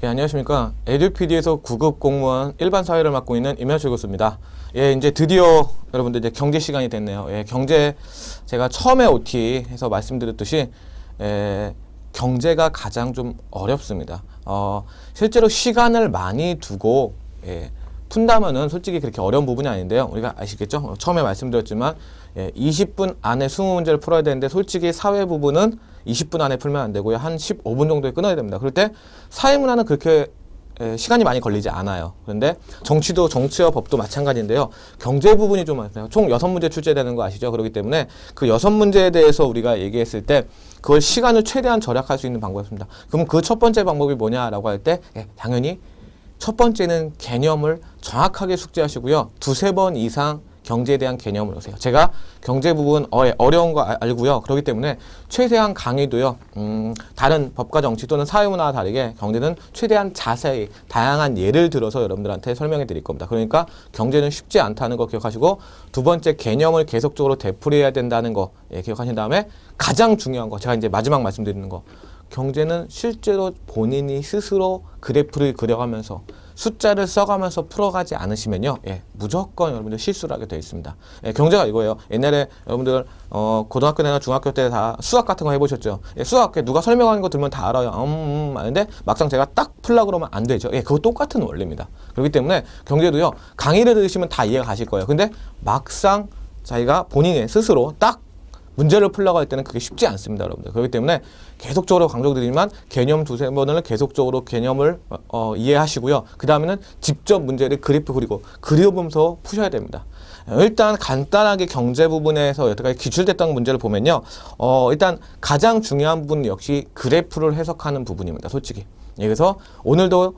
예, 안녕하십니까. 에듀피디에서 9급 공무원 일반 사회를 맡고 있는 임현철 교수입니다. 예, 이제 드디어 여러분들 이제 경제 시간이 됐네요. 예, 경제 제가 처음에 OT 해서 말씀드렸듯이 경제가 가장 좀 어렵습니다. 실제로 시간을 많이 두고 푼다면은 솔직히 그렇게 어려운 부분이 아닌데요. 우리가 아시겠죠? 처음에 말씀드렸지만 20분 안에 20문제를 풀어야 되는데 솔직히 사회 부분은 20분 안에 풀면 안 되고요. 한 15분 정도에 끊어야 됩니다. 그럴 때 사회문화는 그렇게 시간이 많이 걸리지 않아요. 그런데 정치도 정치와 법도 마찬가지인데요. 경제 부분이 좀 많아요. 총 6문제 출제되는 거 아시죠? 그렇기 때문에 그 6문제에 대해서 우리가 얘기했을 때 그걸 시간을 최대한 절약할 수 있는 방법이었습니다. 그럼 그 첫 번째 방법이 뭐냐라고 할 때 당연히 첫 번째는 개념을 정확하게 숙지하시고요. 두세 번 이상 경제에 대한 개념을 오세요. 제가 경제 부분 어려운 거 알고요. 그렇기 때문에 최대한 강의도요. 다른 법과 정치 또는 사회문화와 다르게 경제는 최대한 자세히 다양한 예를 들어서 여러분들한테 설명해 드릴 겁니다. 그러니까 경제는 쉽지 않다는 거 기억하시고 두 번째 개념을 계속적으로 되풀이해야 된다는 거 기억하신 다음에 가장 중요한 거 제가 이제 마지막 말씀드리는 거 경제는 실제로 본인이 스스로 그래프를 그려가면서 숫자를 써가면서 풀어가지 않으시면요, 무조건 여러분들 실수를 하게 되어 있습니다. 경제가 이거예요. 옛날에 여러분들 고등학교 때나 중학교 때 다 수학 같은 거 해보셨죠? 수학 누가 설명하는 거 들으면 다 알아요. 아는데 막상 제가 딱 풀려고 그러면 안 되죠. 그거 똑같은 원리입니다. 그렇기 때문에 경제도요, 강의를 들으시면 다 이해가 가실 거예요. 근데 막상 자기가 본인의 스스로 딱 문제를 풀려고 할 때는 그게 쉽지 않습니다, 여러분들. 그렇기 때문에 계속적으로 강조드리지만 개념 두세 번을 계속적으로 개념을 이해하시고요. 그 다음에는 직접 문제를 그래프 그려보면서 푸셔야 됩니다. 일단 간단하게 경제 부분에서 여태까지 기출됐던 문제를 보면요. 일단 가장 중요한 부분 역시 그래프를 해석하는 부분입니다, 솔직히. 그래서 오늘도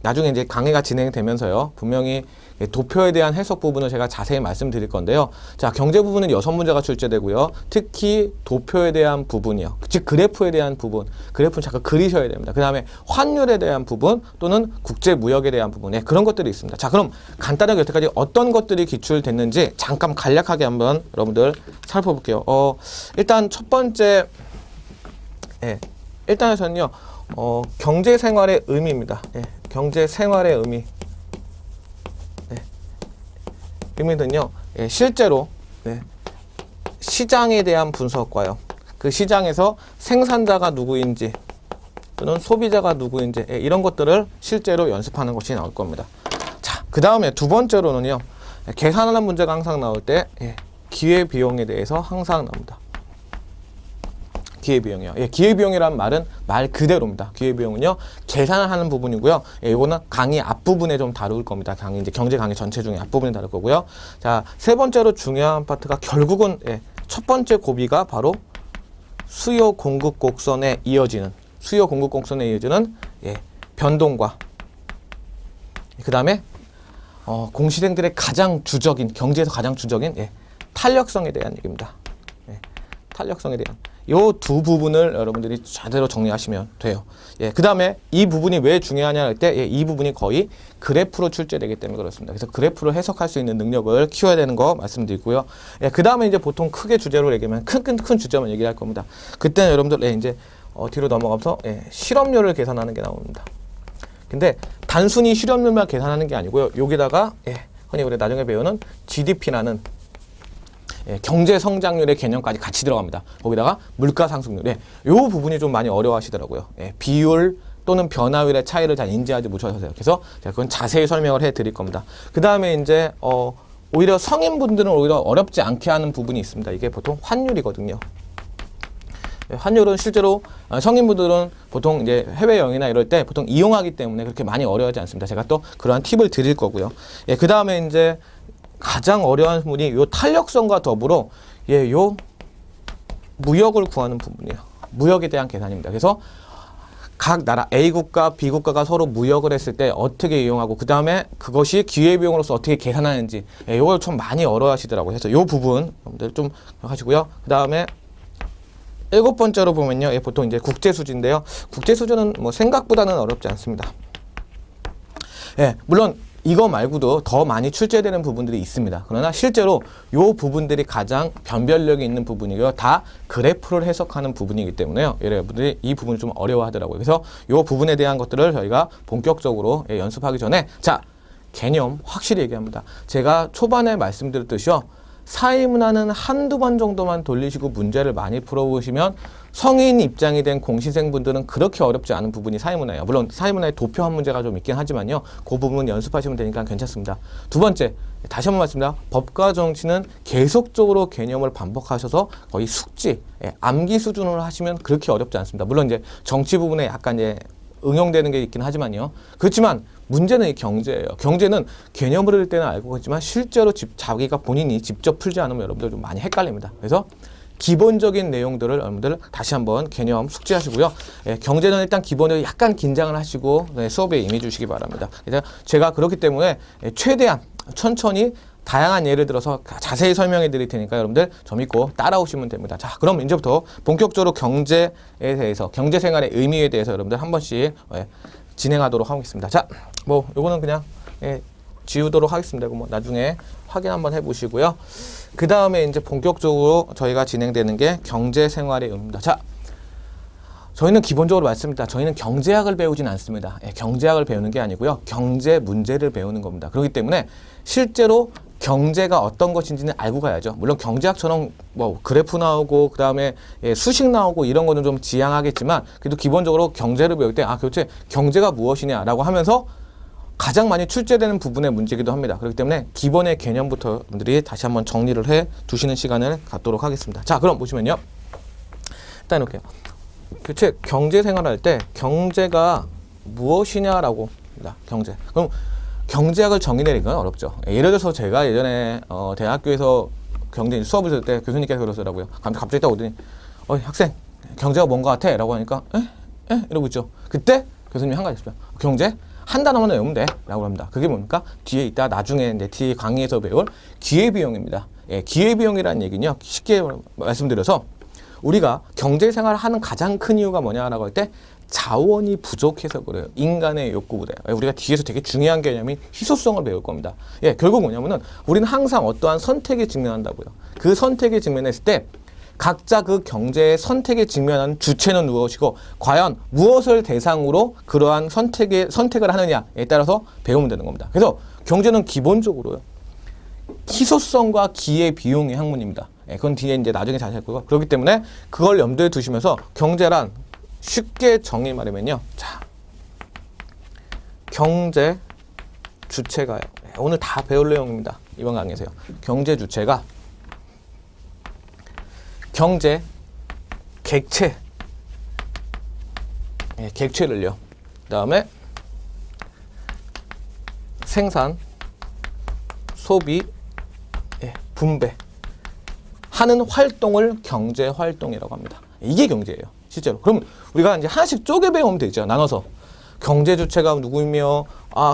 나중에 이제 강의가 진행되면서요. 분명히 도표에 대한 해석 부분을 제가 자세히 말씀드릴 건데요. 자, 경제 부분은 6문제가 출제되고요. 특히 도표에 대한 부분이요. 즉 그래프에 대한 부분. 그래프는 잠깐 그리셔야 됩니다. 그 다음에 환율에 대한 부분 또는 국제무역에 대한 부분. 그런 것들이 있습니다. 자, 그럼 간단하게 여태까지 어떤 것들이 기출됐는지 잠깐 간략하게 한번 여러분들 살펴볼게요. 일단 첫 번째 일단에서는요. 경제생활의 의미입니다. 경제생활의 의미. 의미는요, 실제로 시장에 대한 분석과요. 그 시장에서 생산자가 누구인지 또는 소비자가 누구인지 이런 것들을 실제로 연습하는 것이 나올 겁니다. 자, 그 다음에 두 번째로는요, 계산하는 문제가 항상 나올 때 기회비용에 대해서 항상 나옵니다. 기회비용이요. 기회비용이라는 말은 말 그대로입니다. 기회비용은요, 계산을 하는 부분이고요. 이거는 강의 앞부분에 좀 다룰 겁니다. 이제 경제 강의 전체 중에 앞부분에 다룰 거고요. 자, 세 번째로 중요한 파트가 결국은 첫 번째 고비가 바로 수요 공급 곡선에 이어지는 변동과 그 다음에 공시생들의 가장 주적인 경제에서 가장 주적인 탄력성에 대한 얘기입니다. 탄력성에 대한 요 두 부분을 여러분들이 제대로 정리하시면 돼요. 그 다음에 이 부분이 왜 중요하냐 할 때 이 부분이 거의 그래프로 출제되기 때문에 그렇습니다. 그래서 그래프를 해석할 수 있는 능력을 키워야 되는 거 말씀드리고요. 그 다음에 이제 보통 크게 주제로 얘기하면 큰 주제만 얘기할 겁니다. 그때는 여러분들 이제 뒤로 넘어가서 실업률을 계산하는 게 나옵니다. 근데 단순히 실업률만 계산하는 게 아니고요. 여기다가 흔히 우리 나중에 배우는 GDP라는 경제 성장률의 개념까지 같이 들어갑니다. 거기다가 물가 상승률. 이 부분이 좀 많이 어려워하시더라고요. 비율 또는 변화율의 차이를 잘 인지하지 못하셔서요. 그래서 제가 그건 자세히 설명을 해드릴 겁니다. 그 다음에 이제 오히려 성인분들은 오히려 어렵지 않게 하는 부분이 있습니다. 이게 보통 환율이거든요. 환율은 실제로 성인분들은 보통 이제 해외여행이나 이럴 때 보통 이용하기 때문에 그렇게 많이 어려워하지 않습니다. 제가 또 그러한 팁을 드릴 거고요. 그 다음에 이제 가장 어려운 부분이 요 탄력성과 더불어 요 무역을 구하는 부분이에요. 무역에 대한 계산입니다. 그래서 각 나라 A국가, B국가가 서로 무역을 했을 때 어떻게 이용하고 그 다음에 그것이 기회비용으로서 어떻게 계산하는지 이걸 좀 많이 어려워하시더라고요. 그래서 요 부분 여러분들 좀 하시고요. 그 다음에 7번째로 보면요. 보통 이제 국제수지인데요. 국제수지는 뭐 생각보다는 어렵지 않습니다. 물론 이거 말고도 더 많이 출제되는 부분들이 있습니다. 그러나 실제로 이 부분들이 가장 변별력이 있는 부분이고요. 다 그래프를 해석하는 부분이기 때문에요. 여러분들이 이 부분을 좀 어려워하더라고요. 그래서 이 부분에 대한 것들을 저희가 본격적으로 연습하기 전에 자, 개념 확실히 얘기합니다. 제가 초반에 말씀드렸듯이요. 사회문화는 한두 번 정도만 돌리시고 문제를 많이 풀어보시면 성인 입장이 된 공시생분들은 그렇게 어렵지 않은 부분이 사회문화예요. 물론 사회문화에 도표한 문제가 좀 있긴 하지만요. 그 부분 연습하시면 되니까 괜찮습니다. 두 번째, 다시 한번 말씀드립니다. 법과 정치는 계속적으로 개념을 반복하셔서 거의 숙지, 암기 수준으로 하시면 그렇게 어렵지 않습니다. 물론 이제 정치 부분에 약간 이제 응용되는 게 있긴 하지만요. 그렇지만 문제는 이 경제예요. 경제는 개념을 할 때는 알고 있지만 실제로 자기가 본인이 직접 풀지 않으면 여러분들 좀 많이 헷갈립니다. 그래서 기본적인 내용들을 여러분들 다시 한번 개념 숙지하시고요. 경제는 일단 기본적으로 약간 긴장을 하시고 수업에 임해주시기 바랍니다. 그래서 제가 그렇기 때문에 최대한 천천히 다양한 예를 들어서 자세히 설명해 드릴 테니까 여러분들 좀 믿고 따라오시면 됩니다. 자, 그럼 이제부터 본격적으로 경제에 대해서, 경제 생활의 의미에 대해서 여러분들 한 번씩 진행하도록 하겠습니다. 자, 뭐 요거는 그냥 지우도록 하겠습니다. 뭐 나중에 확인 한번 해보시고요. 그 다음에 이제 본격적으로 저희가 진행되는 게 경제 생활의 의미입니다. 자, 저희는 기본적으로 말씀드립니다. 저희는 경제학을 배우진 않습니다. 경제학을 배우는 게 아니고요. 경제 문제를 배우는 겁니다. 그렇기 때문에 실제로 경제가 어떤 것인지는 알고 가야죠. 물론 경제학처럼 뭐 그래프 나오고 그 다음에 수식 나오고 이런 거는 좀 지양하겠지만 그래도 기본적으로 경제를 배울 때 도대체 경제가 무엇이냐라고 하면서 가장 많이 출제되는 부분의 문제이기도 합니다. 그렇기 때문에 기본의 개념부터 여러분들이 다시 한번 정리를 해 두시는 시간을 갖도록 하겠습니다. 자, 그럼 보시면요. 일단 이렇게요. 도대체 경제 생활을 할 때 경제가 무엇이냐라고 합니다. 경제. 그럼 경제학을 정의 내리는 건 어렵죠. 예를 들어서 제가 예전에 대학교에서 경제 수업을 들을 때 교수님께서 그러시더라고요. 갑자기 딱 오더니 학생 경제가 뭔 것 같아? 라고 하니까 에? 이러고 있죠. 그때 교수님이 한 가지 있어요. 경제? 한 단어만 외우면 돼 라고 합니다. 그게 뭡니까? 뒤에 있다 나중에 내 뒤에 강의에서 배울 기회비용입니다. 기회비용이라는 얘기는요. 쉽게 말씀드려서 우리가 경제생활을 하는 가장 큰 이유가 뭐냐라고 할 때 자원이 부족해서 그래요. 인간의 욕구보다. 우리가 뒤에서 되게 중요한 개념이 희소성을 배울 겁니다. 결국 뭐냐면은 우리는 항상 어떠한 선택에 직면한다고요. 그 선택에 직면했을 때 각자 그 경제의 선택에 직면한 주체는 무엇이고 과연 무엇을 대상으로 그러한 선택을 하느냐에 따라서 배우면 되는 겁니다. 그래서 경제는 기본적으로요. 희소성과 기회 비용의 학문입니다. 그건 뒤에 이제 나중에 자세히 할 거고. 그렇기 때문에 그걸 염두에 두시면서 경제란 쉽게 정의 말하면요. 자, 경제 주체가요. 오늘 다 배울 내용입니다. 이번 강의에서요. 경제 주체가 경제 객체, 객체를요. 그 다음에 생산, 소비, 분배 하는 활동을 경제 활동이라고 합니다. 이게 경제예요. 실제로. 그럼 우리가 이제 하나씩 쪼개 배우면 되죠. 나눠서. 경제 주체가 누구이며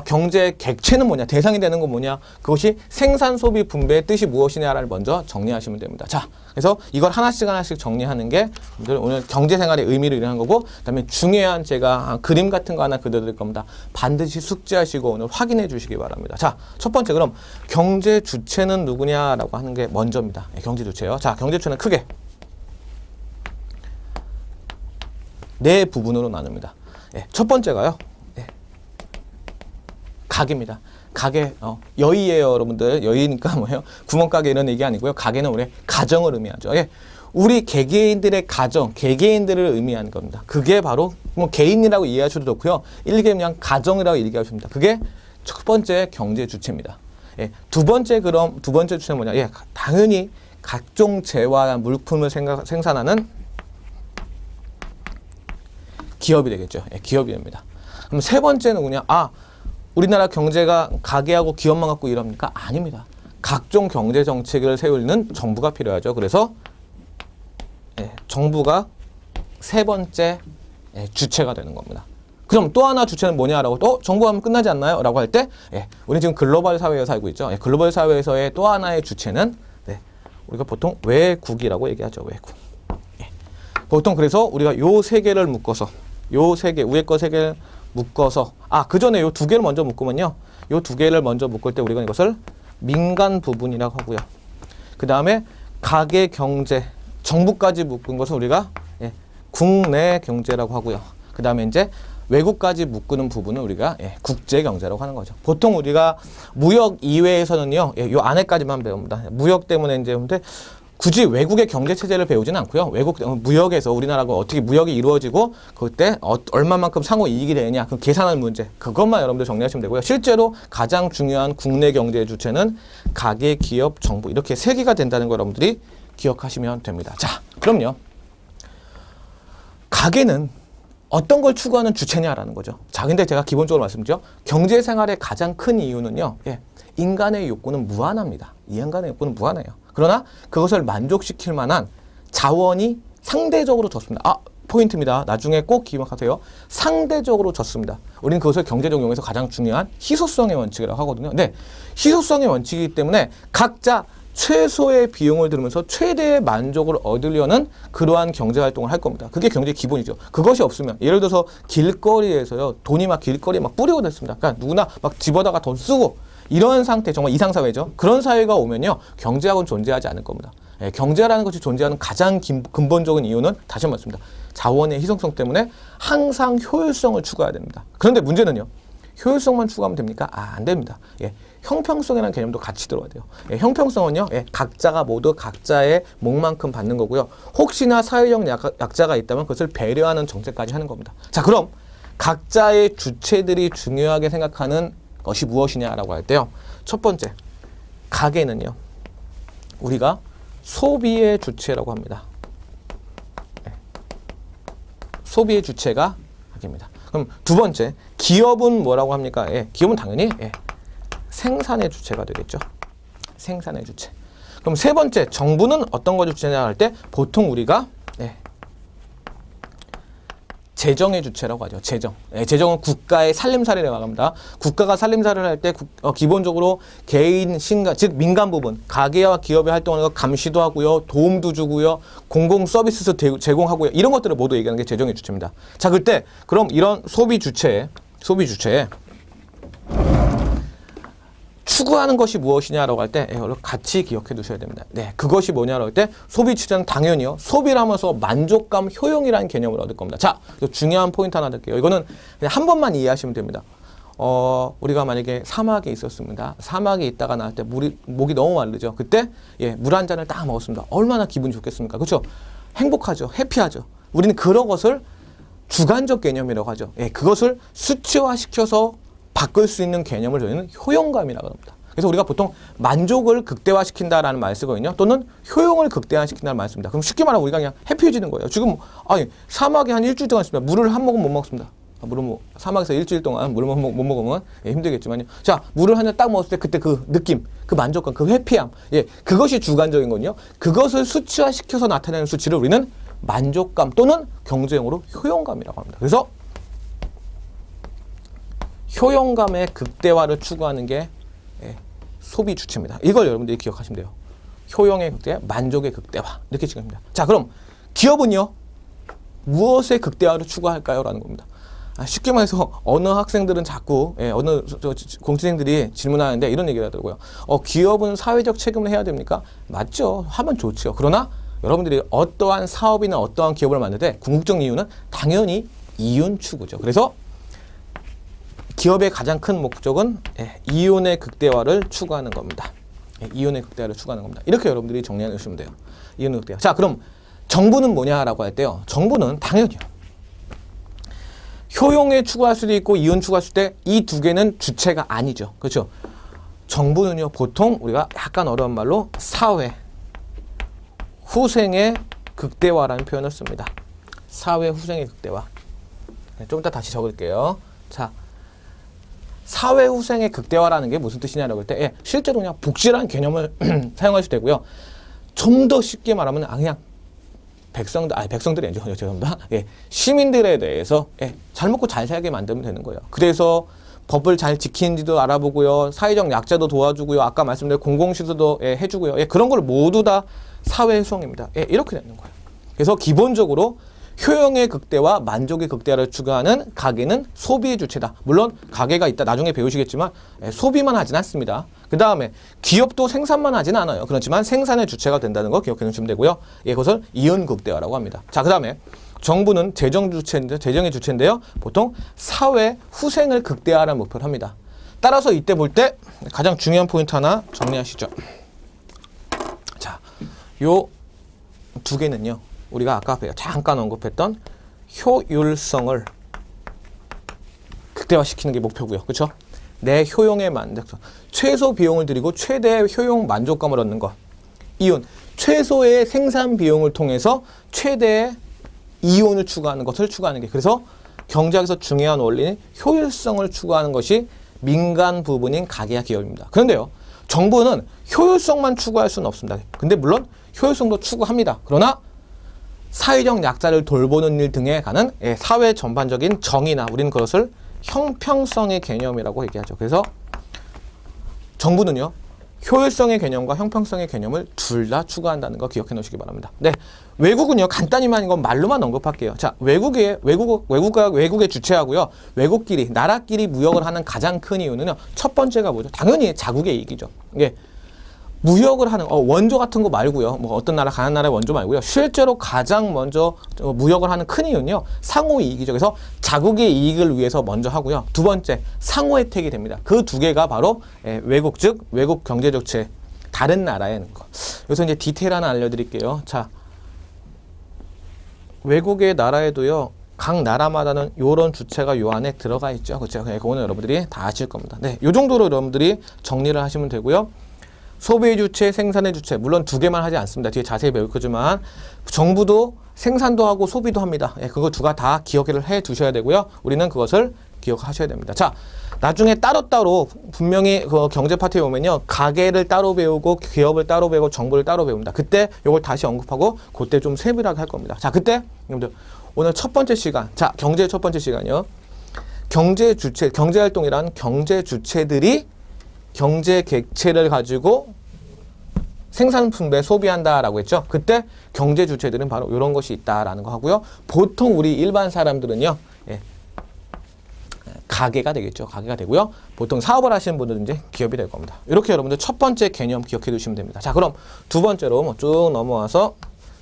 경제 객체는 뭐냐, 대상이 되는 건 뭐냐, 그것이 생산, 소비, 분배의 뜻이 무엇이냐를 먼저 정리하시면 됩니다. 자, 그래서 이걸 하나씩 정리하는 게 오늘 경제생활의 의미를 이해하는 거고, 그 다음에 중요한 제가 그림 같은 거 하나 그려드릴 겁니다. 반드시 숙지하시고 오늘 확인해 주시기 바랍니다. 자, 첫 번째 그럼 경제 주체는 누구냐라고 하는 게 먼저입니다. 경제 주체요. 자, 경제 주체는 크게 네 부분으로 나눕니다. 첫 번째가요. 가게입니다. 가게, 여의예요, 여러분들. 여의니까 뭐예요? 구멍가게 이런 얘기 아니고요. 가게는 우리 가정을 의미하죠. 우리 개개인들의 가정, 개개인들을 의미하는 겁니다. 그게 바로 뭐 개인이라고 이해하셔도 좋고요. 일개 그냥 가정이라고 얘기하십니다. 그게 첫 번째 경제 주체입니다. 두 번째 주체는 뭐냐? 당연히 각종 재화나 물품을 생산하는 기업이 되겠죠. 기업이 됩니다. 그럼 세 번째는 뭐냐? 우리나라 경제가 가게하고 기업만 갖고 이럽니까? 아닙니다. 각종 경제 정책을 세우는 정부가 필요하죠. 그래서 정부가 세 번째 주체가 되는 겁니다. 그럼 또 하나 주체는 뭐냐라고 또 정부 하면 끝나지 않나요? 라고 할 때 우리 지금 글로벌 사회에 살고 있죠. 글로벌 사회에서의 또 하나의 주체는 우리가 보통 외국이라고 얘기하죠. 외국. 보통 그래서 우리가 요 세 개를 묶어서 요 세 개, 위에 거 세 개를 묶어서 그 전에 요 두 개를 먼저 묶으면요. 요 두 개를 먼저 묶을 때 우리가 이것을 민간 부분이라고 하고요. 그 다음에 가계 경제, 정부까지 묶은 것은 우리가 국내 경제라고 하고요. 그 다음에 이제 외국까지 묶는 부분은 우리가 국제 경제라고 하는 거죠. 보통 우리가 무역 이외에서는요, 요 안에까지만 배웁니다. 무역 때문에 이제 근데 굳이 외국의 경제 체제를 배우지는 않고요. 외국 무역에서 우리나라가 어떻게 무역이 이루어지고 그때 얼마만큼 상호 이익이 되느냐 그 계산하는 문제 그것만 여러분들 정리하시면 되고요. 실제로 가장 중요한 국내 경제의 주체는 가계, 기업, 정부 이렇게 세 개가 된다는 거 여러분들이 기억하시면 됩니다. 자, 그럼요. 가계는 어떤 걸 추구하는 주체냐라는 거죠. 자, 근데 제가 기본적으로 말씀드려 경제 생활의 가장 큰 이유는요. 인간의 욕구는 무한합니다. 이 인간의 욕구는 무한해요. 그러나 그것을 만족시킬 만한 자원이 상대적으로 적습니다. 포인트입니다. 나중에 꼭 기억하세요. 상대적으로 적습니다. 우리는 그것을 경제적 용어에서 가장 중요한 희소성의 원칙이라고 하거든요. 네, 희소성의 원칙이기 때문에 각자 최소의 비용을 들으면서 최대의 만족을 얻으려는 그러한 경제활동을 할 겁니다. 그게 경제의 기본이죠. 그것이 없으면 예를 들어서 길거리에서요. 돈이 막 길거리에 막 뿌리고 됐습니다. 그러니까 누구나 막 집어다가 돈 쓰고 이런 상태, 정말 이상사회죠. 그런 사회가 오면요. 경제학은 존재하지 않을 겁니다. 경제라는 것이 존재하는 가장 근본적인 이유는 다시 한번 말씀드립니다. 자원의 희소성 때문에 항상 효율성을 추구해야 됩니다. 그런데 문제는요. 효율성만 추구하면 됩니까? 안 됩니다. 형평성이라는 개념도 같이 들어야 돼요. 형평성은요. 각자가 모두 각자의 몫만큼 받는 거고요. 혹시나 사회적 약자가 있다면 그것을 배려하는 정책까지 하는 겁니다. 자, 그럼 각자의 주체들이 중요하게 생각하는 것이 무엇이냐라고 할 때요. 첫 번째, 가계는요. 우리가 소비의 주체라고 합니다. 소비의 주체가 가계입니다. 그럼 두 번째, 기업은 뭐라고 합니까? 기업은 당연히 생산의 주체가 되겠죠. 생산의 주체. 그럼 세 번째, 정부는 어떤 것이 주체냐 할 때 보통 우리가 재정의 주체라고 하죠. 재정. 재정은 국가의 살림살이를 말합니다. 국가가 살림살이를 할 때 기본적으로 개인, 신가, 즉 민간 부분, 가계와 기업의 활동하는 거 감시도 하고요. 도움도 주고요. 공공 서비스도 제공하고요. 이런 것들을 모두 얘기하는 게 재정의 주체입니다. 자, 그럼 이런 소비 주체에 추구하는 것이 무엇이냐라고 할 때 같이 기억해 두셔야 됩니다. 그것이 뭐냐라고 할 때 소비 주체는 당연히요. 소비를 하면서 만족감, 효용이라는 개념을 얻을 겁니다. 자, 중요한 포인트 하나 드릴게요. 이거는 그냥 한 번만 이해하시면 됩니다. 우리가 만약에 사막에 있었습니다. 사막에 있다가 나올 때 목이 너무 마르죠. 그때 물 한 잔을 딱 먹었습니다. 얼마나 기분이 좋겠습니까? 그렇죠? 행복하죠. 해피하죠. 우리는 그런 것을 주관적 개념이라고 하죠. 그것을 수치화시켜서 바꿀 수 있는 개념을 저희는 효용감이라고 합니다. 그래서 우리가 보통 만족을 극대화시킨다라는 말을 쓰거든요. 또는 효용을 극대화시킨다는 말을 씁니다. 그럼 쉽게 말하면 우리가 그냥 해피해지는 거예요. 지금 사막에 한 일주일 동안 있습니다. 물을 한 모금 못 먹습니다. 물은 사막에서 일주일 동안 물을 못 먹으면 힘들겠지만요. 자, 물을 한 잔 딱 먹었을 때 그때 그 느낌, 그 만족감, 그 해피함, 그것이 주관적인 거거든요. 그것을 수치화시켜서 나타내는 수치를 우리는 만족감 또는 경제용어로 효용감이라고 합니다. 그래서 효용감의 극대화를 추구하는 게 소비 주체입니다. 이걸 여러분들이 기억하시면 돼요. 효용의 극대화, 만족의 극대화 이렇게 지급합니다. 자, 그럼 기업은요 무엇의 극대화를 추구할까요? 라는 겁니다. 쉽게 말해서 어느 학생들은 자꾸 어느 공시생들이 질문하는데 이런 얘기를 하더라고요. 기업은 사회적 책임을 해야 됩니까? 맞죠. 하면 좋죠. 그러나 여러분들이 어떠한 사업이나 어떠한 기업을 만들 때 궁극적 이유는 당연히 이윤 추구죠. 그래서 기업의 가장 큰 목적은 이윤의 극대화를 추구하는 겁니다. 이윤의 극대화를 추구하는 겁니다. 이렇게 여러분들이 정리해 주시면 돼요. 이윤의 극대화. 자, 그럼 정부는 뭐냐라고 할 때요. 정부는 당연히요. 효용에 추구할 수도 있고 이윤 추구할 수 있을 때 이 두 개는 주체가 아니죠. 그렇죠? 정부는요. 보통 우리가 약간 어려운 말로 사회 후생의 극대화라는 표현을 씁니다. 사회 후생의 극대화. 좀 이따 다시 적을게요. 자, 사회 후생의 극대화라는 게 무슨 뜻이냐라고 할 때 실제로 그냥 복지라는 개념을 사용하셔도 되고요. 좀 더 쉽게 말하면 그냥 백성들이 아니죠. 죄송합니다. 시민들에 대해서 잘 먹고 잘 살게 만들면 되는 거예요. 그래서 법을 잘 지키는지도 알아보고요. 사회적 약자도 도와주고요. 아까 말씀드린 공공시설도 해주고요. 그런 걸 모두 다 사회 후생입니다. 이렇게 되는 거예요. 그래서 기본적으로 효용의 극대화, 만족의 극대화를 추구하는 가계는 소비의 주체다. 물론 가계가 있다. 나중에 배우시겠지만 소비만 하진 않습니다. 그 다음에 기업도 생산만 하진 않아요. 그렇지만 생산의 주체가 된다는 거 기억해 놓으시면 되고요. 이것을 이윤극대화라고 합니다. 자, 그 다음에 정부는 재정의 주체인데요. 보통 사회 후생을 극대화하는 목표를 합니다. 따라서 이때 볼 때 가장 중요한 포인트 하나 정리하시죠. 자, 요 두 개는요. 우리가 아까 잠깐 언급했던 효율성을 극대화시키는 게 목표고요. 그렇죠? 내 효용에 만족성, 최소 비용을 들이고 최대의 효용 만족감을 얻는 것. 이윤, 최소의 생산 비용을 통해서 최대의 이윤을 추구하는 것을 추구하는 게, 그래서 경제학에서 중요한 원리는 효율성을 추구하는 것이 민간 부분인 가계와 기업입니다. 그런데요, 정부는 효율성만 추구할 수는 없습니다. 근데 물론 효율성도 추구합니다. 그러나 사회적 약자를 돌보는 일 등에 관한 사회 전반적인 정의나 우리는 그것을 형평성의 개념이라고 얘기하죠. 그래서 정부는요, 효율성의 개념과 형평성의 개념을 둘 다 추구한다는 거 기억해 놓으시기 바랍니다. 네, 외국은요, 간단히만 이건 말로만 언급할게요. 자, 외국의 주체하고요, 외국끼리, 나라끼리 무역을 하는 가장 큰 이유는요, 첫 번째가 뭐죠? 당연히 자국의 이익이죠. 예. 무역을 하는 원조 같은 거 말고요. 뭐 어떤 나라 가난 나라의 원조 말고요. 실제로 가장 먼저 무역을 하는 큰 이유는요. 상호 이익이죠. 그래서 자국의 이익을 위해서 먼저 하고요. 두 번째, 상호 혜택이 됩니다. 그 두 개가 바로 외국, 즉 외국 경제 주체, 다른 나라에 있는 거. 여기서 이제 디테일 하나 알려드릴게요. 자, 외국의 나라에도요. 각 나라마다는 요런 주체가 요 안에 들어가 있죠. 그렇죠? 그거는 여러분들이 다 아실 겁니다. 네, 요 정도로 여러분들이 정리를 하시면 되고요. 소비의 주체, 생산의 주체, 물론 두 개만 하지 않습니다. 뒤에 자세히 배울 거지만 정부도 생산도 하고 소비도 합니다. 그거 두 가 다 기억을 해 두셔야 되고요. 우리는 그것을 기억하셔야 됩니다. 자, 나중에 따로따로 분명히 그 경제 파트에 오면요, 가계를 따로 배우고 기업을 따로 배우고 정부를 따로 배웁니다. 그때 이걸 다시 언급하고 그때 좀 세밀하게 할 겁니다. 자, 그때 여러분들 오늘 첫 번째 시간, 자, 경제의 첫 번째 시간이요. 경제 주체, 경제 활동이란 경제 주체들이 경제 객체를 가지고 생산 분배 소비한다라고 했죠. 그때 경제 주체들은 바로 이런 것이 있다라는 거 하고요. 보통 우리 일반 사람들은요, 가게가 되겠죠. 가게가 되고요. 보통 사업을 하시는 분들은 이제 기업이 될 겁니다. 이렇게 여러분들 첫 번째 개념 기억해 두시면 됩니다. 자, 그럼 두 번째로 쭉 넘어와서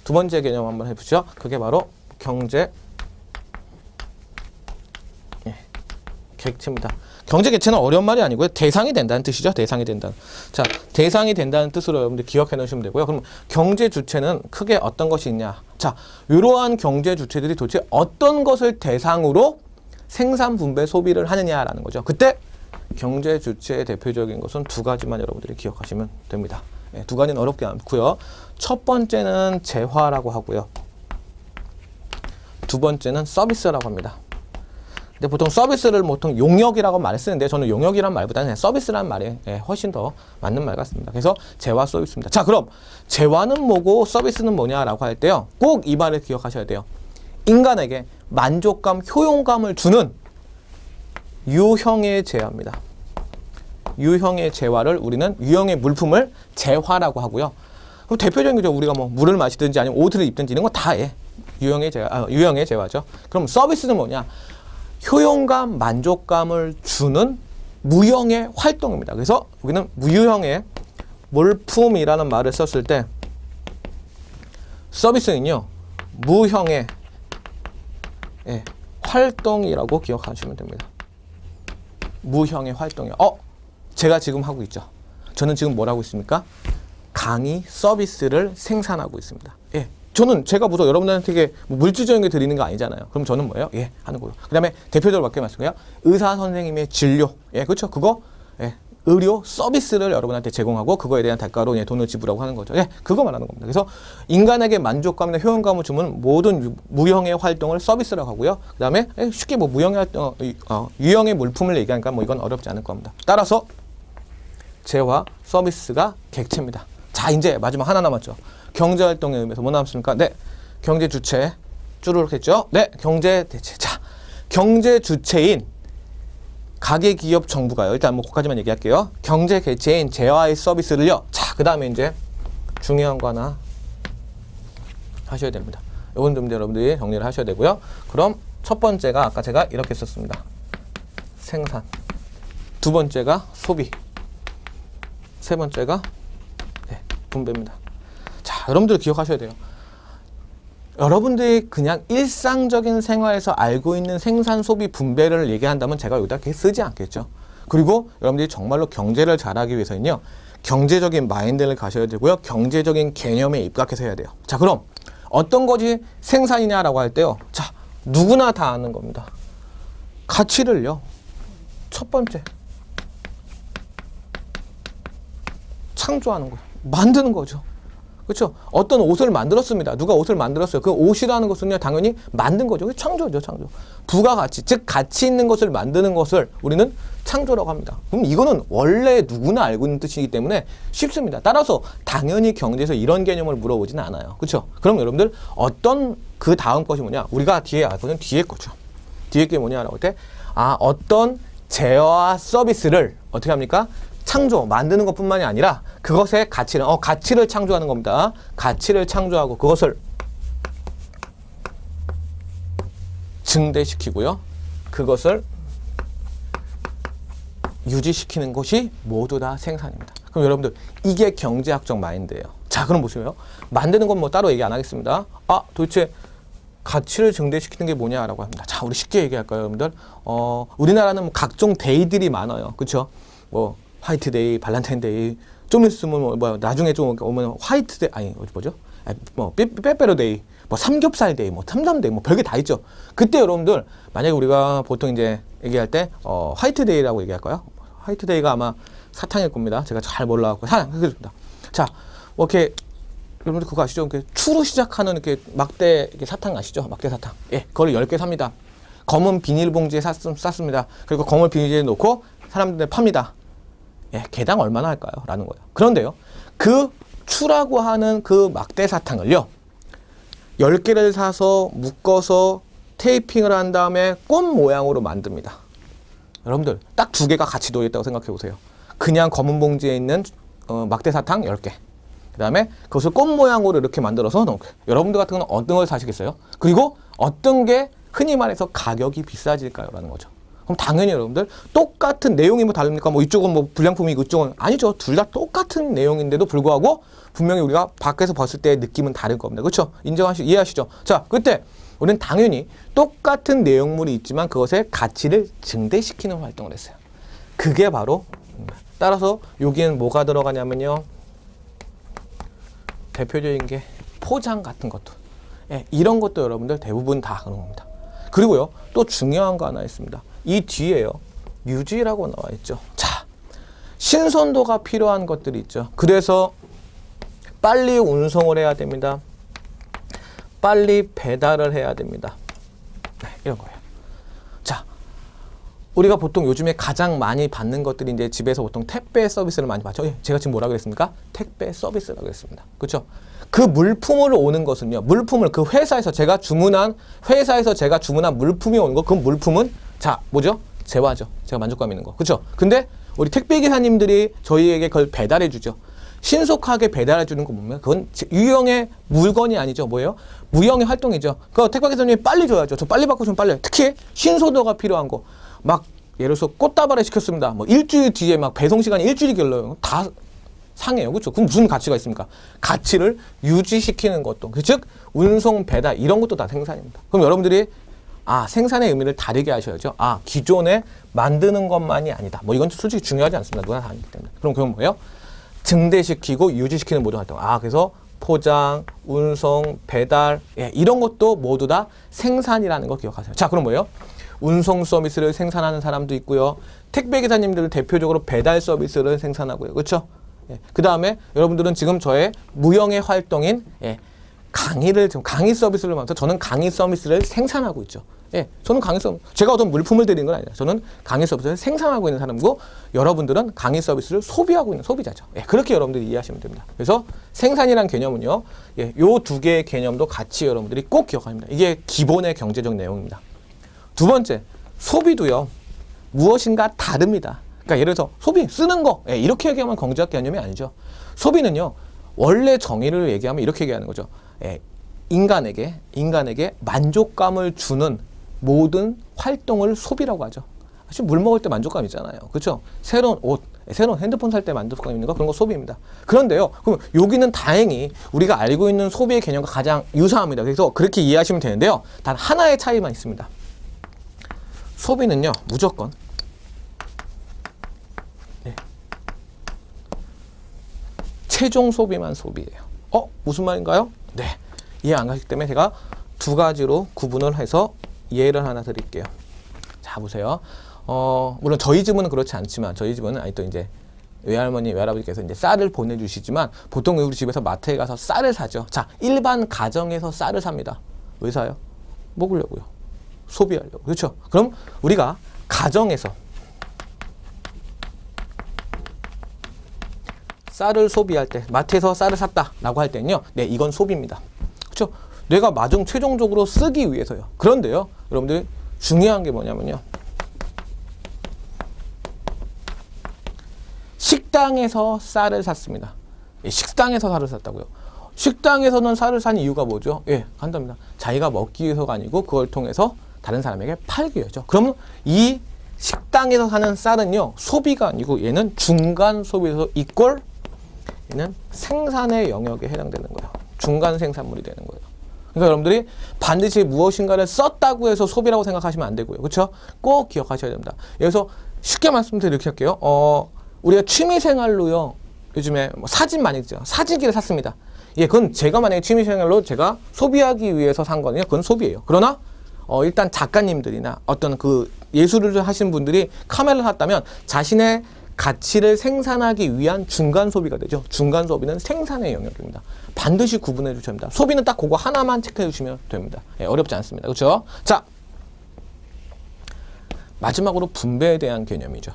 두 번째 개념 한번 해보죠. 그게 바로 경제 객체입니다. 경제 객체는 어려운 말이 아니고요. 대상이 된다는 뜻이죠. 대상이 된다는. 자, 대상이 된다는 뜻으로 여러분들 기억해 놓으시면 되고요. 그럼 경제 주체는 크게 어떤 것이 있냐. 자, 이러한 경제 주체들이 도대체 어떤 것을 대상으로 생산, 분배, 소비를 하느냐라는 거죠. 그때 경제 주체의 대표적인 것은 두 가지만 여러분들이 기억하시면 됩니다. 두 가지는 어렵지 않고요. 첫 번째는 재화라고 하고요. 두 번째는 서비스라고 합니다. 근데 보통 서비스를 보통 용역이라고 말을 쓰는데 저는 용역이란 말보다는 서비스라는 말이 훨씬 더 맞는 말 같습니다. 그래서 재화 서비스입니다. 자, 그럼 재화는 뭐고 서비스는 뭐냐라고 할 때요. 꼭 이 말을 기억하셔야 돼요. 인간에게 만족감, 효용감을 주는 유형의 재화입니다. 유형의 재화를 우리는 유형의 물품을 재화라고 하고요. 그럼 대표적인 거죠. 우리가 뭐 물을 마시든지 아니면 옷을 입든지 이런 거 다 유형의 재화, 유형의 재화죠. 그럼 서비스는 뭐냐? 효용감, 만족감을 주는 무형의 활동입니다. 그래서 여기는 무유형의 물품이라는 말을 썼을 때 서비스는요, 무형의 활동이라고 기억하시면 됩니다. 무형의 활동이요. 제가 지금 하고 있죠. 저는 지금 뭘 하고 있습니까? 강의 서비스를 생산하고 있습니다. 저는 제가 무슨 여러분들한테 물질적인 게 드리는 거 아니잖아요. 그럼 저는 뭐예요? 하는 거예요. 그 다음에 대표적으로 밖에 말씀드려요. 의사 선생님의 진료, 그렇죠? 그거 의료 서비스를 여러분한테 제공하고 그거에 대한 대가로 돈을 지불하고 하는 거죠. 그거 말하는 겁니다. 그래서 인간에게 만족감이나 효용감을 주는 모든 무형의 활동을 서비스라고 하고요. 그 다음에 쉽게 뭐 무형의 활동, 유형의 물품을 얘기하니까 뭐 이건 어렵지 않을 겁니다. 따라서 재화, 서비스가 객체입니다. 자, 이제 마지막 하나 남았죠. 경제활동의 의미에서 뭐 남았습니까? 네, 경제 주체 쭈르륵 했죠. 네, 경제 대체. 자, 경제 주체인 가계, 기업, 정부가요. 일단 뭐 거기까지만 얘기할게요. 경제 객체인 재화의 서비스를요. 자, 그 다음에 이제 중요한 거 하나 하셔야 됩니다. 이건 좀 여러분들이 정리를 하셔야 되고요. 그럼 첫 번째가 아까 제가 이렇게 썼습니다. 생산. 두 번째가 소비. 세 번째가 분배입니다. 자, 여러분들 기억하셔야 돼요. 여러분들이 그냥 일상적인 생활에서 알고 있는 생산, 소비, 분배를 얘기한다면 제가 여기다 이렇게 쓰지 않겠죠. 그리고 여러분들이 정말로 경제를 잘하기 위해서는요, 경제적인 마인드를 가셔야 되고요, 경제적인 개념에 입각해서 해야 돼요. 자, 그럼 어떤 것이 생산이냐라고 할 때요, 자, 누구나 다 아는 겁니다. 가치를요, 첫 번째 창조하는 거예요. 만드는 거죠. 그렇죠? 어떤 옷을 만들었습니다. 누가 옷을 만들었어요. 그 옷이라는 것은요, 당연히 만든 거죠. 창조죠, 창조. 부가가치, 즉 가치 있는 것을 만드는 것을 우리는 창조라고 합니다. 그럼 이거는 원래 누구나 알고 있는 뜻이기 때문에 쉽습니다. 따라서 당연히 경제에서 이런 개념을 물어보지는 않아요. 그렇죠? 그럼 여러분들 어떤 그 다음 것이 뭐냐? 우리가 뒤에 알거든 뒤에 거죠. 뒤에 게 뭐냐라고 할 때, 어떤 제어와 서비스를 어떻게 합니까? 창조, 만드는 것뿐만이 아니라 그것의 가치를 창조하는 겁니다. 가치를 창조하고 그것을 증대시키고요. 그것을 유지시키는 것이 모두 다 생산입니다. 그럼 여러분들 이게 경제학적 마인드예요. 자, 그럼 보세요. 만드는 건 뭐 따로 얘기 안 하겠습니다. 도대체 가치를 증대시키는 게 뭐냐라고 합니다. 자, 우리 쉽게 얘기할까요, 여러분들? 우리나라는 각종 데이들이 많아요. 그렇죠? 뭐 화이트데이, 발렌타인데이, 좀 있으면 나중에 좀 오면 화이트데이, 빼빼로데이, 삼겹살데이, 삼삼데이, 별게 다 있죠. 그때 여러분들 만약에 우리가 보통 이제 얘기할 때 화이트데이라고 얘기할까요? 화이트데이가 아마 사탕일 겁니다. 제가 잘 몰라갖고 그렇습니다. 자, 이렇게 여러분들 그거 아시죠? 이렇게 추로 시작하는 이렇게 막대 이렇게 사탕 아시죠? 막대 사탕. 예, 그걸 10개 삽니다. 검은 비닐봉지에 쌌습니다. 그리고 검은 비닐봉지에 놓고 사람들한테 팝니다. 예, 개당 얼마나 할까요? 라는 거예요. 그런데요, 그 추라고 하는 그 막대 사탕을요, 10개를 사서 묶어서 테이핑을 한 다음에 꽃 모양으로 만듭니다. 여러분들 딱 2개가 같이 놓여있다고 생각해 보세요. 그냥 검은 봉지에 있는 막대 사탕 10개. 그 다음에 그것을 꽃 모양으로 이렇게 만들어서 넣고, 여러분들 같은 건 어떤 걸 사시겠어요? 그리고 어떤 게 흔히 말해서 가격이 비싸질까요? 라는 거죠. 그럼 당연히 여러분들 똑같은 내용이 다릅니까? 이쪽은 불량품이고 이쪽은 아니죠. 둘 다 똑같은 내용인데도 불구하고 분명히 우리가 밖에서 봤을 때의 느낌은 다를 겁니다. 그렇죠? 이해하시죠? 자, 그때 우리는 당연히 똑같은 내용물이 있지만 그것의 가치를 증대시키는 활동을 했어요. 그게 바로, 따라서 여기에는 뭐가 들어가냐면요, 대표적인 게 포장 같은 것도, 이런 것도 여러분들 대부분 다 그런 겁니다. 그리고요, 또 중요한 거 하나 있습니다. 이 뒤에요, 유지라고 나와 있죠. 자, 신선도가 필요한 것들이 있죠. 그래서 빨리 운송을 해야 됩니다. 빨리 배달을 해야 됩니다. 이런 거예요. 자, 우리가 보통 요즘에 가장 많이 받는 것들이 이제 집에서 보통 택배 서비스를 많이 받죠. 제가 지금 뭐라고 했습니까? 택배 서비스라고 했습니다. 그렇죠? 그 물품을 오는 것은요, 물품을 그 회사에서 제가 주문한 물품이 오는 거, 그 물품은 자, 뭐죠? 재화죠. 제가 만족감 있는 거. 그렇죠? 근데 우리 택배 기사님들이 저희에게 그걸 배달해 주죠. 신속하게 배달해 주는 거 보면 그건 유형의 물건이 아니죠. 뭐예요? 무형의 활동이죠. 그 택배 기사님이 빨리 줘야죠. 저 빨리 받고 싶으면 빨리. 특히 신소도가 필요한 거. 예를 들어서 꽃다발을 시켰습니다. 일주일 뒤에 배송 시간이 일주일이 걸려요. 다 상해요. 그렇죠? 그럼 무슨 가치가 있습니까? 가치를 유지시키는 것도. 즉, 운송, 배달, 이런 것도 다 생산입니다. 그럼 여러분들이 생산의 의미를 다르게 하셔야죠. 기존에 만드는 것만이 아니다. 이건 솔직히 중요하지 않습니다. 누구나 다 아니기 때문에. 그럼 그건 뭐예요? 증대시키고 유지시키는 모든 활동. 그래서 포장, 운송, 배달, 이런 것도 모두 다 생산이라는 거 기억하세요. 자, 그럼 뭐예요? 운송 서비스를 생산하는 사람도 있고요. 택배 기사님들은 대표적으로 배달 서비스를 생산하고요. 그렇죠? 그 다음에 여러분들은 지금 저의 무형의 활동인 강의 서비스를 맡아서 저는 강의 서비스를 생산하고 있죠. 저는 강의 서비스, 제가 어떤 물품을 드리는 건 아니라 저는 강의 서비스를 생산하고 있는 사람이고, 여러분들은 강의 서비스를 소비하고 있는 소비자죠. 그렇게 여러분들이 이해하시면 됩니다. 그래서 생산이란 개념은요, 요 2개의 개념도 같이 여러분들이 꼭 기억합니다. 이게 기본의 경제적 내용입니다. 두 번째, 소비도요, 무엇인가 다릅니다. 그러니까 예를 들어서 소비, 쓰는 거, 이렇게 얘기하면 경제학 개념이 아니죠. 소비는요, 원래 정의를 얘기하면 이렇게 얘기하는 거죠. 인간에게 만족감을 주는 모든 활동을 소비라고 하죠. 사실 물 먹을 때 만족감 있잖아요. 그렇죠? 새로운 옷, 새로운 핸드폰 살 때 만족감 있는 거, 그런 거 소비입니다. 그런데요, 그럼 여기는 다행히 우리가 알고 있는 소비의 개념과 가장 유사합니다. 그래서 그렇게 이해하시면 되는데요. 단 하나의 차이만 있습니다. 소비는요, 무조건 최종 소비만 소비예요. 무슨 말인가요? 네, 이해 안 가시기 때문에 제가 두 가지로 구분을 해서 예를 하나 드릴게요. 자, 보세요. 물론 저희 집은 그렇지 않지만, 저희 집은 아니 또 이제 외할머니, 외할아버지께서 이제 쌀을 보내주시지만, 보통 우리 집에서 마트에 가서 쌀을 사죠. 자, 일반 가정에서 쌀을 삽니다. 왜 사요? 먹으려고요. 소비하려고. 그렇죠? 그럼 우리가 가정에서 쌀을 소비할 때, 마트에서 쌀을 샀다라고 할 때는요, 네, 이건 소비입니다. 그렇죠? 내가 최종적으로 쓰기 위해서요. 그런데요, 여러분들 중요한 게 뭐냐면요, 식당에서 쌀을 샀습니다. 식당에서 쌀을 샀다고요. 식당에서는 쌀을 산 이유가 뭐죠? 예, 간단합니다. 자기가 먹기 위해서가 아니고 그걸 통해서 다른 사람에게 팔기 위해서죠. 그러면 이 식당에서 사는 쌀은요, 소비가 아니고 얘는 중간 소비에서 이꼴, 얘는 생산의 영역에 해당되는 거예요. 중간 생산물이 되는 거예요. 그러니까 여러분들이 반드시 무엇인가를 썼다고 해서 소비라고 생각하시면 안 되고요. 그렇죠? 꼭 기억하셔야 됩니다. 여기서 쉽게 말씀드리면 이렇게 할게요. 우리가 취미생활로요, 요즘에 사진 많이 찍죠. 사진기를 샀습니다. 예, 그건 제가 만약에 취미생활로 제가 소비하기 위해서 산 거는요, 그건 소비예요. 그러나 일단 작가님들이나 어떤 그 예술을 하신 분들이 카메라를 샀다면 자신의 가치를 생산하기 위한 중간 소비가 되죠. 중간 소비는 생산의 영역입니다. 반드시 구분해 주셔야 합니다. 소비는 딱 그거 하나만 체크해 주시면 됩니다. 예, 어렵지 않습니다. 그렇죠? 자, 마지막으로 분배에 대한 개념이죠.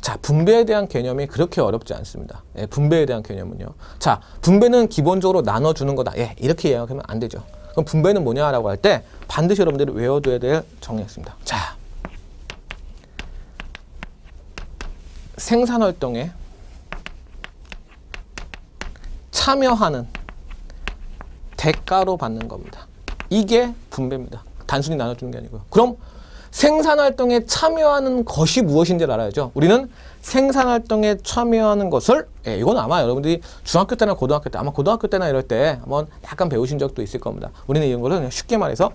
자, 분배에 대한 개념이 그렇게 어렵지 않습니다. 예, 분배에 대한 개념은요. 자, 분배는 기본적으로 나눠주는 거다. 예, 이렇게 이야기하면 안 되죠. 그럼 분배는 뭐냐라고 할 때 반드시 여러분들이 외워둬야 될 정리였습니다. 자, 생산활동에 참여하는 대가로 받는 겁니다. 이게 분배입니다. 단순히 나눠주는 게 아니고요. 그럼 생산활동에 참여하는 것이 무엇인지를 알아야죠. 우리는 생산활동에 참여하는 것을, 예, 이건 아마 여러분들이 중학교 때나 고등학교 때, 아마 고등학교 때나 이럴 때 한번 약간 배우신 적도 있을 겁니다. 우리는 이런 거를 그냥 쉽게 말해서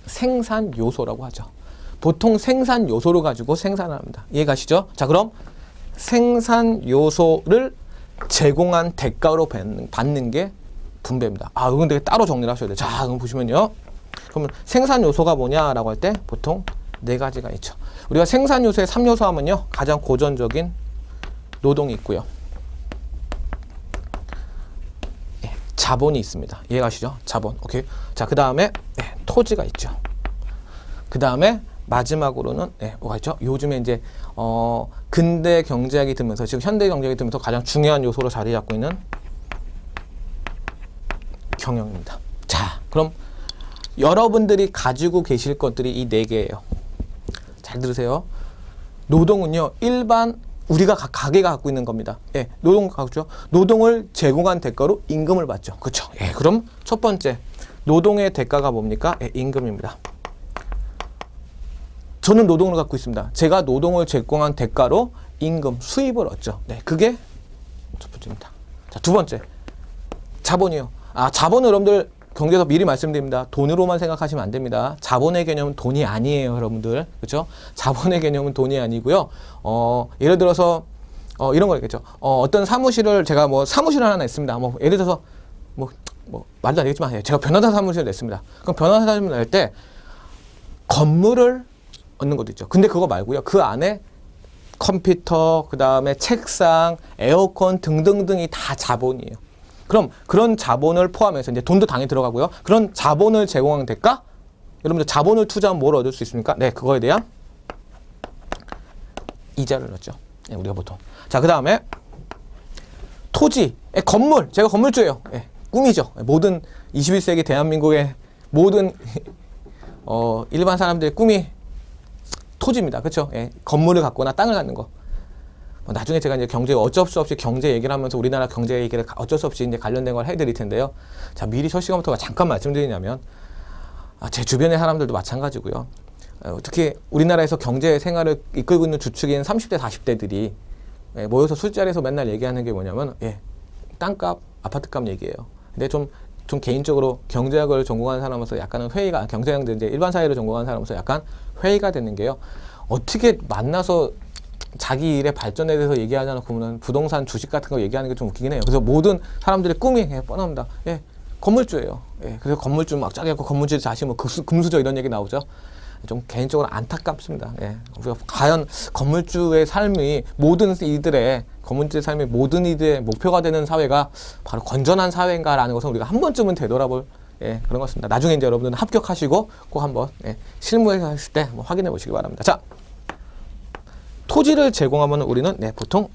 생산 요소라고 하죠. 보통 생산 요소를 가지고 생산을 합니다. 이해가시죠? 자, 그럼 생산 요소를 제공한 대가로 받는 게 분배입니다. 이건 되게 따로 정리를 하셔야 돼요. 자, 그럼 보시면요. 그러면 생산 요소가 뭐냐라고 할 때 보통 네 가지가 있죠. 우리가 생산 요소의 3요소 하면요, 가장 고전적인 노동이 있고요. 예, 자본이 있습니다. 이해가시죠? 자본. 오케이. 자, 그 다음에 토지가 있죠. 그 다음에 마지막으로는 뭐가 있죠? 요즘에 이제 근대 경제학이 들면서, 지금 현대 경제학이 들면서 가장 중요한 요소로 자리 잡고 있는 경영입니다. 자, 그럼 여러분들이 가지고 계실 것들이 이 네 개예요. 잘 들으세요. 노동은요, 일반 우리가 가게가 갖고 있는 겁니다. 예, 노동 갖죠. 노동을 제공한 대가로 임금을 받죠. 그렇죠? 예, 그럼 첫 번째 노동의 대가가 뭡니까? 예, 임금입니다. 저는 노동을 갖고 있습니다. 제가 노동을 제공한 대가로 임금, 수입을 얻죠. 네, 그게 첫 번째입니다. 자, 두 번째, 자본이요. 자본은 여러분들 경제에서 미리 말씀드립니다. 돈으로만 생각하시면 안 됩니다. 자본의 개념은 돈이 아니에요, 여러분들. 그렇죠? 자본의 개념은 돈이 아니고요. 예를 들어서 이런 거겠죠. 어떤 사무실을 제가 사무실 하나 냈습니다. 예를 들어서 말도 안 되겠지만 제가 변호사 사무실을 냈습니다. 그럼 변호사 사무실 낼 때 건물을 얻는 것도 있죠. 근데 그거 말고요, 그 안에 컴퓨터, 그 다음에 책상, 에어컨 등등등이 다 자본이에요. 그럼 그런 자본을 포함해서 이제 돈도 당연히 들어가고요. 그런 자본을 제공한 대가, 여러분들 자본을 투자하면 뭘 얻을 수 있습니까? 네, 그거에 대한 이자를 얻죠. 네, 우리가 보통. 자, 그 다음에 토지, 건물. 제가 건물주예요. 꿈이죠. 모든 21세기 대한민국의 모든 일반 사람들의 꿈이 토지입니다. 그렇죠? 건물을 갖거나 땅을 갖는 거. 나중에 제가 이제 경제 어쩔 수 없이 경제 얘기를 하면서 우리나라 경제 얘기를 어쩔 수 없이 이제 관련된 걸 해드릴 텐데요. 자, 미리 첫 시간부터 잠깐 말씀드리냐면, 제 주변의 사람들도 마찬가지고요. 특히 우리나라에서 경제 생활을 이끌고 있는 주축인 30대, 40대들이 모여서 술자리에서 맨날 얘기하는 게 뭐냐면, 땅값, 아파트값 얘기예요. 근데 좀 개인적으로 경제학을 전공하는 사람으로서 약간은 회의가, 경제학 이제 일반 사회를 전공하는 사람으로서 약간 회의가 되는 게요. 어떻게 만나서 자기 일의 발전에 대해서 얘기하지 않고 보면 부동산 주식 같은 거 얘기하는 게 좀 웃기긴 해요. 그래서 모든 사람들의 꿈이 뻔합니다. 건물주예요. 그래서 건물주 막 짜게고 건물주에 다시 뭐 금수저 이런 얘기 나오죠. 좀 개인적으로 안타깝습니다. 우리가 과연 건물주의 삶이 모든 이들의 건물주의 삶이 모든 이들의 목표가 되는 사회가 바로 건전한 사회인가라는 것은 우리가 한 번쯤은 되돌아볼 그런 것입니다. 나중에 이제 여러분들은 합격하시고 꼭 한번 실무에 하실 때 한번 확인해 보시기 바랍니다. 자, 토지를 제공하면 우리는 보통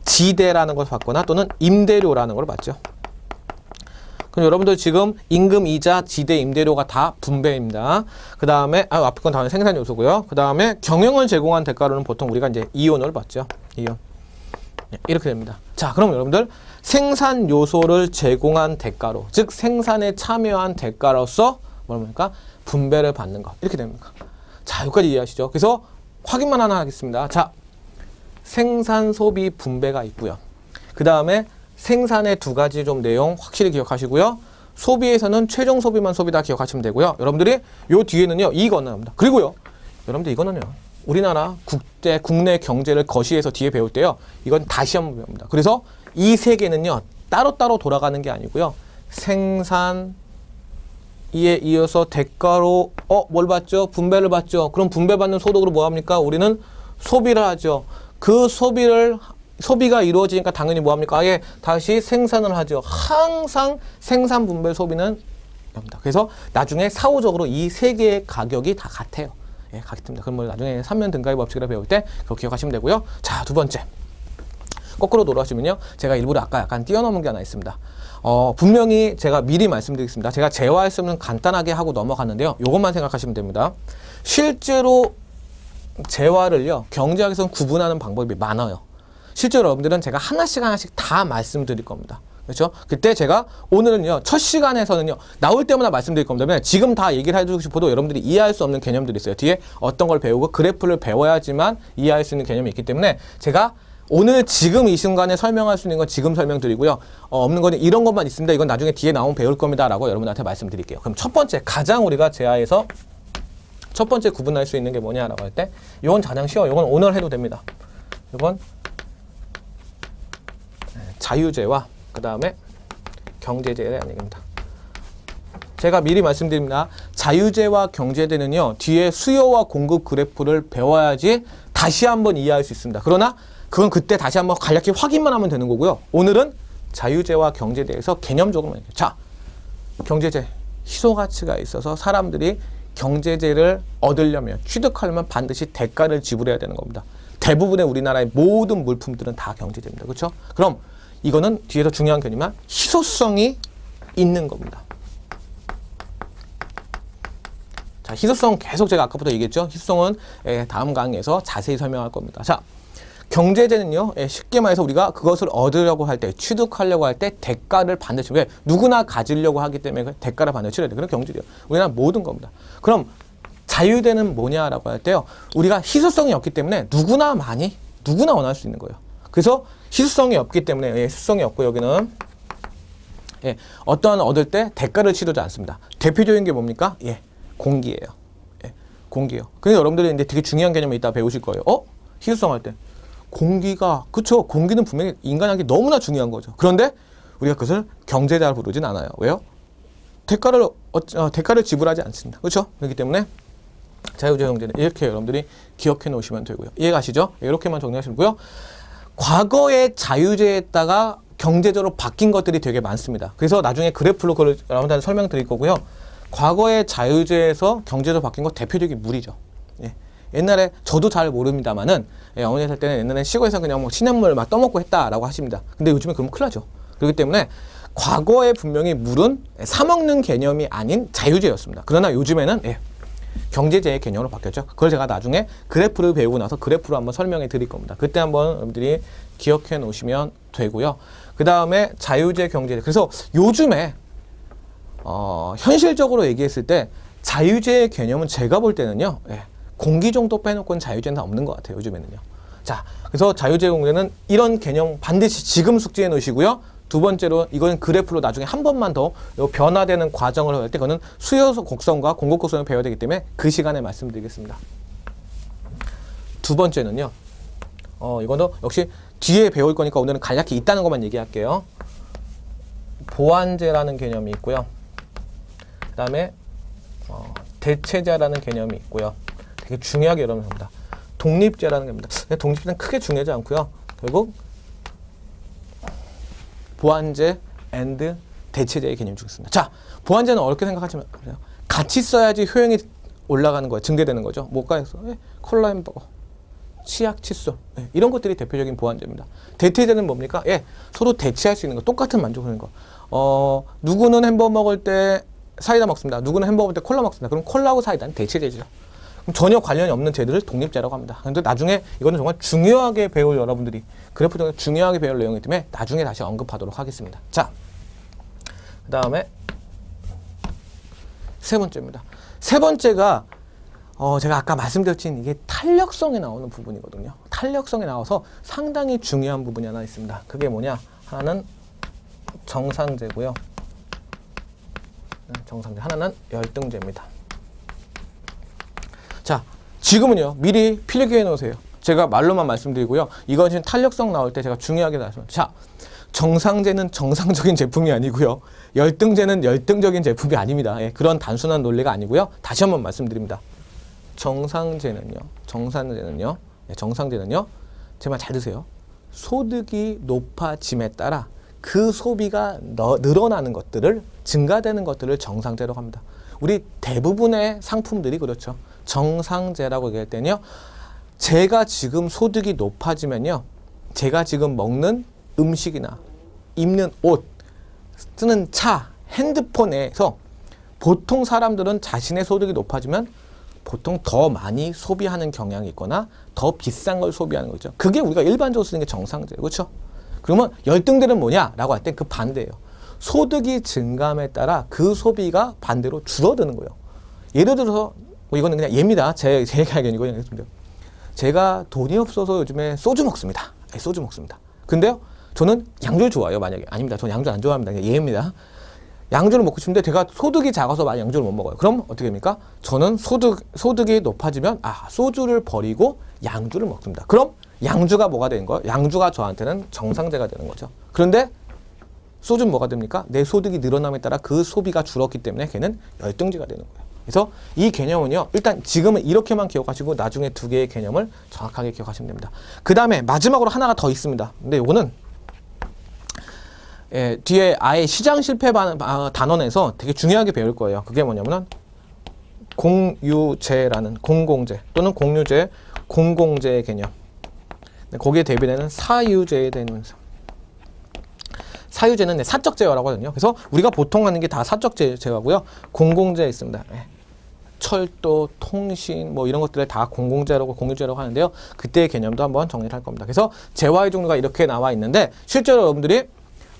지대라는 것을 받거나 또는 임대료라는 걸 받죠. 그럼 여러분들 지금 임금, 이자, 지대, 임대료가 다 분배입니다. 그 다음에 앞에 건 다음에 생산 요소고요. 그 다음에 경영을 제공한 대가로는 보통 우리가 이제 이윤을 받죠. 이윤. 이렇게 됩니다. 자, 그럼 여러분들 생산 요소를 제공한 대가로, 즉 생산에 참여한 대가로서 뭡니까? 분배를 받는 것. 이렇게 됩니다. 자, 여기까지 이해하시죠? 그래서 확인만 하나 하겠습니다. 자, 생산, 소비, 분배가 있고요. 그 다음에 생산의 두 가지 좀 내용 확실히 기억하시고요. 소비에서는 최종 소비만 소비다 기억하시면 되고요. 여러분들이 요 뒤에는요, 이거는 나옵니다. 그리고요, 여러분들 이거는요, 우리나라 국내 경제를 거시해서 뒤에 배울 때요, 이건 다시 한번 배웁니다. 그래서 이 세 개는요, 따로따로 돌아가는 게 아니고요, 생산, 이에 이어서 대가로 뭘 받죠? 분배를 받죠. 그럼 분배받는 소득으로 뭐 합니까? 우리는 소비를 하죠. 그 소비가 이루어지니까 당연히 뭐 합니까? 아예 다시 생산을 하죠. 항상 생산, 분배, 소비는 합니다. 그래서 나중에 사후적으로 이 세 개의 가격이 다 같아요. 같습니다. 그럼 뭐 나중에 3면 등가의 법칙이라 배울 때 그거 기억하시면 되고요. 자, 두 번째. 거꾸로 돌아가시면요. 제가 일부러 아까 약간 뛰어넘은 게 하나 있습니다. 분명히 제가 미리 말씀드리겠습니다. 제가 재화했으면 간단하게 하고 넘어갔는데요. 이것만 생각하시면 됩니다. 실제로 재화를요, 경제학에서는 구분하는 방법이 많아요. 실제로 여러분들은 제가 하나씩 다 말씀드릴 겁니다. 그렇죠? 그때 제가 오늘은요, 첫 시간에서는요, 나올 때마다 말씀드릴 겁니다. 지금 다 얘기를 해주고 싶어도 여러분들이 이해할 수 없는 개념들이 있어요. 뒤에 어떤 걸 배우고 그래프를 배워야지만 이해할 수 있는 개념이 있기 때문에 제가 오늘 지금 이 순간에 설명할 수 있는 건 지금 설명드리고요. 없는 거는 이런 것만 있습니다. 이건 나중에 뒤에 나오면 배울 겁니다. 라고 여러분한테 말씀드릴게요. 그럼 첫 번째, 가장 우리가 재화에서 첫 번째 구분할 수 있는 게 뭐냐라고 할 때, 이건 가장 쉬워요. 이건 오늘 해도 됩니다. 이건 자유재와 그 다음에 경제재의 얘기입니다. 제가 미리 말씀드립니다. 자유재와 경제재는요, 뒤에 수요와 공급 그래프를 배워야지 다시 한번 이해할 수 있습니다. 그러나 그건 그때 다시 한번 간략히 확인만 하면 되는 거고요. 오늘은 자유재와 경제에 대해서 개념적으로만 얘기해요. 자, 경제재, 희소가치가 있어서 사람들이 경제재를 얻으려면, 취득하려면 반드시 대가를 지불해야 되는 겁니다. 대부분의 우리나라의 모든 물품들은 다 경제재입니다. 그렇죠? 그럼 이거는 뒤에서 중요한 개념이지만 희소성이 있는 겁니다. 자, 희소성 계속 제가 아까부터 얘기했죠. 희소성은 다음 강의에서 자세히 설명할 겁니다. 자, 경제재는요, 쉽게 말해서 우리가 그것을 얻으려고 할 때, 취득하려고 할 때 대가를 반드시, 왜? 누구나 가지려고 하기 때문에 그 대가를 반드시 치러야 돼요. 그런 경제재요. 우리나라 모든 겁니다. 그럼 자유재는 뭐냐라고 할 때요, 우리가 희소성이 없기 때문에 누구나 원할 수 있는 거예요. 그래서 희소성이 없기 때문에, 희소성이 없고 여기는 어떠한 얻을 때 대가를 치르지 않습니다. 대표적인 게 뭡니까? 공기예요. 공기예요. 근데 여러분들이 이제 되게 중요한 개념을 이따 배우실 거예요. 희소성 할 때. 공기가, 그쵸? 공기는 분명히 인간에게 너무나 중요한 거죠. 그런데 우리가 그것을 경제자로 부르진 않아요. 왜요? 대가를 지불하지 않습니다. 그렇죠? 그렇기 때문에 자유재 경제는 이렇게 여러분들이 기억해 놓으시면 되고요. 이해가시죠? 이렇게만 정리하시면 되고요. 과거의 자유재에다가 경제적으로 바뀐 것들이 되게 많습니다. 그래서 나중에 그래프로 그걸 여러분들한테 설명드릴 거고요. 과거의 자유재에서 경제적으로 바뀐 것 대표적인 물이죠. 옛날에 저도 잘 모릅니다만은 어머니 살 때는 옛날에 시골에서 그냥 뭐 신연물 막 떠먹고 했다라고 하십니다. 근데 요즘에 그러면 큰일 나죠. 그렇기 때문에 과거에 분명히 물은 사 먹는 개념이 아닌 자유재였습니다. 그러나 요즘에는 경제재해 개념으로 바뀌었죠. 그걸 제가 나중에 그래프를 배우고 나서 그래프로 한번 설명해 드릴 겁니다. 그때 한번 여러분들이 기억해 놓으시면 되고요. 그 다음에 자유재 경제재. 그래서 요즘에 현실적으로 얘기했을 때 자유재해 개념은 제가 볼 때는요, 공기 정도 빼놓고는 자유재해는 없는 것 같아요. 요즘에는요. 자, 그래서 자유재해 공제는 이런 개념 반드시 지금 숙지해 놓으시고요. 두 번째로 이건 그래프로 나중에 한 번만 더 변화되는 과정을 할 때 그거는 수요 곡선과 공급 곡선을 배워야 되기 때문에 그 시간에 말씀드리겠습니다. 두 번째는요. 이거도 역시 뒤에 배울 거니까 오늘은 간략히 있다는 것만 얘기할게요. 보완제라는 개념이 있고요. 그 다음에 대체제라는 개념이 있고요. 되게 중요하게 여러분 합니다. 독립제라는 겁니다. 독립제는 크게 중요하지 않고요. 결국 보완제 and 대체제의 개념이 있습니다. 자, 보완제는 어렵게 생각하시면 돼요. 같이 써야지 효용이 올라가는 거예요. 증대되는 거죠. 뭐가에서 콜라 햄버거, 치약, 칫솔 이런 것들이 대표적인 보완제입니다. 대체제는 뭡니까? 서로 대체할 수 있는 거, 똑같은 만족을 하는 거. 누구는 햄버거 먹을 때 사이다 먹습니다. 누구는 햄버거 먹을 때 콜라 먹습니다. 그럼 콜라하고 사이다는 대체제죠. 전혀 관련이 없는 제들을 독립제라고 합니다. 그런데 나중에 이거는 정말 중요하게 배울 여러분들이 그래프 중에 중요하게 배울 내용이기 때문에 나중에 다시 언급하도록 하겠습니다. 자, 그 다음에 세 번째입니다. 세 번째가 제가 아까 말씀드렸지만 이게 탄력성에 나오는 부분이거든요. 탄력성에 나와서 상당히 중요한 부분이 하나 있습니다. 그게 뭐냐? 하나는 정상제고요. 정상제. 하나는 열등제입니다. 자, 지금은요. 미리 필기해 놓으세요. 제가 말로만 말씀드리고요. 이건 지금 탄력성 나올 때 제가 중요하게 말씀드립니다. 자, 정상제는 정상적인 제품이 아니고요. 열등제는 열등적인 제품이 아닙니다. 그런 단순한 논리가 아니고요. 다시 한번 말씀드립니다. 정상제는요. 제 말 잘 드세요. 소득이 높아짐에 따라 그 소비가 늘어나는 것들을 증가되는 것들을 정상제라고 합니다. 우리 대부분의 상품들이 그렇죠. 정상제라고 얘기할 때는요. 제가 지금 소득이 높아지면요. 제가 지금 먹는 음식이나 입는 옷, 쓰는 차, 핸드폰에서 보통 사람들은 자신의 소득이 높아지면 보통 더 많이 소비하는 경향이 있거나 더 비싼 걸 소비하는 거죠. 그게 우리가 일반적으로 쓰는 게 정상제예요. 그렇죠? 그러면 열등들은 뭐냐라고 할 때 그 반대예요. 소득이 증감에 따라 그 소비가 반대로 줄어드는 거예요. 예를 들어서 이거는 그냥 예입니다. 제 얘기하기는 이거는 했습니다. 제가 돈이 없어서 요즘에 소주 먹습니다. 소주 먹습니다. 근데요, 저는 양주를 좋아해요. 만약에 아닙니다. 저는 양주 안 좋아합니다. 예입니다. 양주를 먹고 싶은데 제가 소득이 작아서 많이 양주를 못 먹어요. 그럼 어떻게 됩니까? 저는 소득이 높아지면 소주를 버리고 양주를 먹습니다. 그럼 양주가 뭐가 되는 거예요? 양주가 저한테는 정상제가 되는 거죠. 그런데 소주는 뭐가 됩니까? 내 소득이 늘어남에 따라 그 소비가 줄었기 때문에 걔는 열등제가 되는 거예요. 그래서 이 개념은요. 일단 지금은 이렇게만 기억하시고 나중에 두 개의 개념을 정확하게 기억하시면 됩니다. 그 다음에 마지막으로 하나가 더 있습니다. 근데 이거는 뒤에 아예 시장 실패 단원에서 되게 중요하게 배울 거예요. 그게 뭐냐면은 공유제라는 공공재 또는 공유제, 공공재의 개념. 거기에 대비되는 사유제에 대한 사유제는 사적 제어라고 하거든요. 그래서 우리가 보통 하는 게 다 사적 제어고요. 공공재 있습니다. 철도, 통신 뭐 이런 것들을 다 공공재라고 공유제라고 하는데요. 그때의 개념도 한번 정리를 할 겁니다. 그래서 재화의 종류가 이렇게 나와 있는데 실제로 여러분들이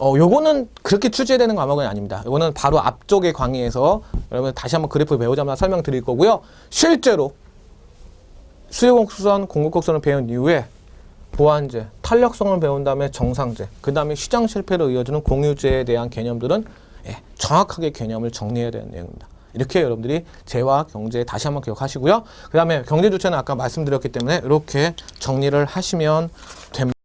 요거는 그렇게 출제되는 과목은 아닙니다. 요거는 바로 앞쪽의 강의에서 여러분 다시 한번 그래프 배우자마자 설명드릴 거고요. 실제로 수요곡선, 공급곡선을 배운 이후에 보완제, 탄력성을 배운 다음에 정상제, 그 다음에 시장 실패로 이어지는 공유제에 대한 개념들은 정확하게 개념을 정리해야 되는 내용입니다. 이렇게 여러분들이 재화, 경제 다시 한번 기억하시고요. 그 다음에 경제 주체는 아까 말씀드렸기 때문에 이렇게 정리를 하시면 됩니다.